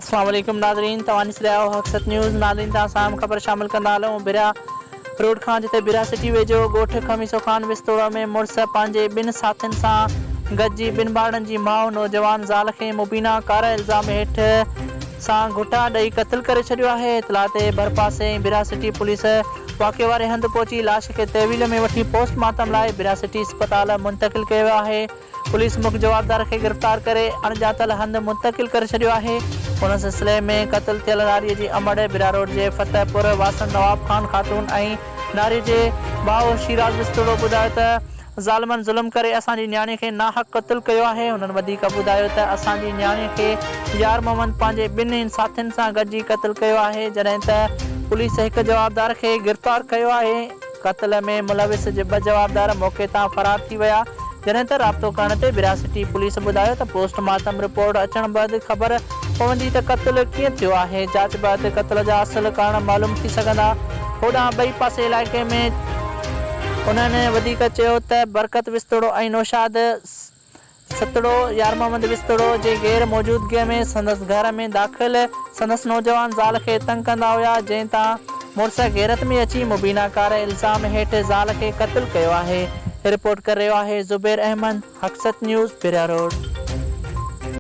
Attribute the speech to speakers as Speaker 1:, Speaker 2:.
Speaker 1: अस्सलाम वालेकुम नाज़रीन, तव्हां ॾिसी रहिया आहियो हक़सत न्यूज़। नाज़रीन, तव्हां सां अहम ख़बर शामिल कंदा हलूं। बिरा रोड खां जिते बिरा सिटी वेझो ॻोठ खमीसो खान विस्तोड़ में मुड़ुस पंहिंजे ॿिनि साथियुनि सां गॾिजी ॿिनि ॿारनि जी माउ नौजवान ज़ाल खे मुबीना कार इल्ज़ाम हेठि सां घुटा ॾेई क़त्ल करे छॾियो आहे। इतला ते भरपासे बिरा सिटी पुलिस वाक़े वारे हंधि पहुची लाश खे तहवील में वठी पोस्टमार्टम लाइ बिरा सिटी अस्पताल मुंतक़िल कयो आहे। पुलिस मुख्य जवाबदार खे गिरफ़्तार करे अणॼातल हंधि मुंतक़िल करे छॾियो आहे। हुन सिलसिले में क़त्ल थियल नारीअ जी अमड़ बिरा रोड जे फतेहपुर वासन नवाब खान ख़ातून ऐं नारी जे भाउ शिराज विस्तोड़ो ॿुधायो त ज़ालिमनि ज़ुल्म करे असांजी न्याणी खे नाहक़ क़त्ल कयो आहे। हुननि वधीक ॿुधायो त असांजी न्याणी खे यार मोहम्मद पंहिंजे ॿिनि साथियुनि सां गॾिजी क़त्ल कयो आहे, जॾहिं त पुलिस हिकु जवाबदार खे गिरफ़्तार कयो आहे। क़त्ल में मुलविस जे ॿ जवाबदार मौक़े तां फ़रार थी विया, जॾहिं त राब्तो करण ते बिरा सिटी पुलिस ॿुधायो त पोस्टमार्टम रिपोर्ट अचण बैदि ख़बर पवंदी त क़त्ल कीअं थियो आहे। जांच बैदि क़त्ल जा असुल कारण मालूम थी सघंदा। होॾां ॿई पासे इलाइक़े में उन्हनि वधीक चयो त बरकत विस्तोड़ो ऐं नौशाद सतड़ो यार मोहम्मद विस्तोड़ो जे गैर मौजूदगीअ में संदसि घर में दाख़िल संदसि नौजवान ज़ाल खे तंग कंदा हुया, जंहिं तां मुड़ुस गैरत में अची मुबीना कार इल्ज़ाम हेठि ज़ाल खे क़त्ल कयो आहे। रिपोर्ट करे रहियो आहे ज़ुबैर अहमद, हक़सत न्यूज़, बिरा रोड।